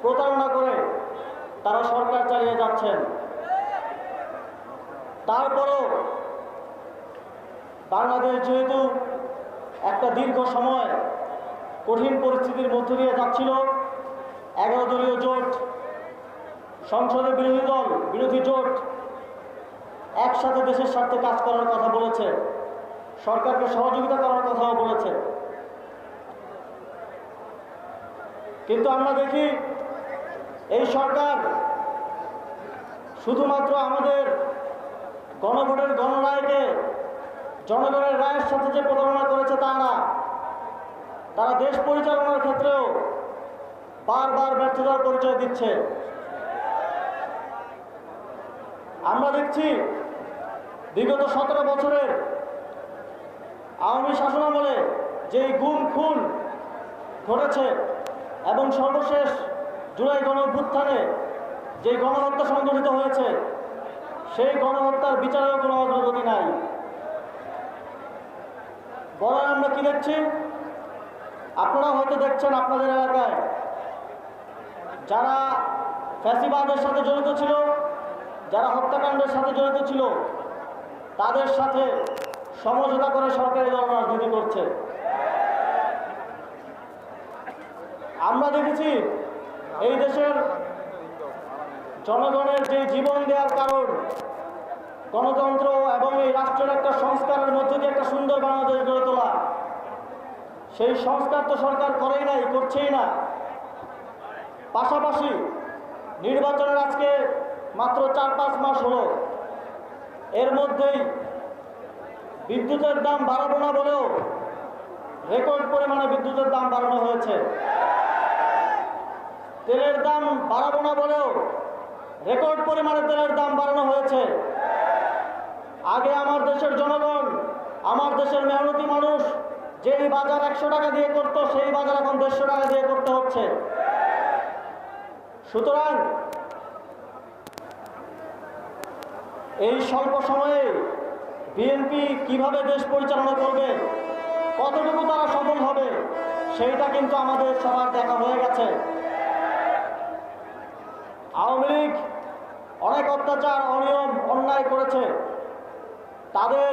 প্রতারণা করে তারা সরকার চালিয়ে যাচ্ছেন। তারপরও বাংলাদেশ যেহেতু একটা দীর্ঘ সময় কঠিন পরিস্থিতির মধ্য দিয়ে যাচ্ছিল, 11 দলীয় জোট, সংসদে বিরোধী জোট একসাথে দেশের স্বার্থে কাজ করার কথা বলেছে, সরকারকে সহযোগিতা করার কথাও বলেছে। কিন্তু আমরা দেখি এই সরকার শুধুমাত্র আমাদের গণভোটের গণরায়কে জনগণের রায়ের সাথে যে প্রতারণা করেছে তা না, তারা দেশ পরিচালনার ক্ষেত্রেও বারবার ব্যর্থতার পরিচয় দিচ্ছে। আমরা দেখছি বিগত 17 বছরের আওয়ামী শাসনামলে যেই গুম খুন ঘটেছে এবং সর্বশেষ জুলাই গণঅভ্যুত্থানে যে গণহত্যা সংঘটিত হয়েছে, সেই গণহত্যার বিচারেও কোনো অগ্রগতি নাই। বরং আমরা কি দেখছি, আপনারা হয়তো দেখছেন আপনাদের এলাকায় যারা ফ্যাসিবাদের সাথে জড়িত ছিল, যারা হত্যাকাণ্ডের সাথে জড়িত ছিল, তাদের সাথে সমঝোতা করে সরকারি দল রাজনীতি করছে। আমরা দেখেছি এই দেশের জনগণের যে জীবন দেওয়ার কারণ গণতন্ত্র এবং এই রাষ্ট্রের একটা সংস্কারের মধ্যে দিয়ে একটা সুন্দর বাংলাদেশ গড়ে তোলা, সেই সংস্কার তো সরকার করেই নাই, করছেই না। পাশাপাশি নির্বাচনের আজকে মাত্র 4-5 মাস হলো, এর মধ্যেই বিদ্যুতের দাম বাড়াবো না বলেও রেকর্ড পরিমাণে বিদ্যুতের দাম বাড়ানো হয়েছে। তেলের দাম বাড়াবো না বলেও রেকর্ড পরিমাণে তেলের দাম বাড়ানো হয়েছে। আগে আমার দেশের জনগণ, আমার দেশের মেহনতি মানুষ যেই বাজার 100 টাকা দিয়ে করতো, সেই বাজার এখন 150 টাকা দিয়ে করতে হচ্ছে। সুতরাং এই স্বল্প সময়ে বিএনপি কিভাবে দেশ পরিচালনা করবে, কতটুকু তারা সফল হবে, সেইটা কিন্তু আমাদের সবার দেখা হয়ে গেছে। আওয়ামী লীগ অনেক অত্যাচার, অনিয়ম, অন্যায় করেছে। তাদের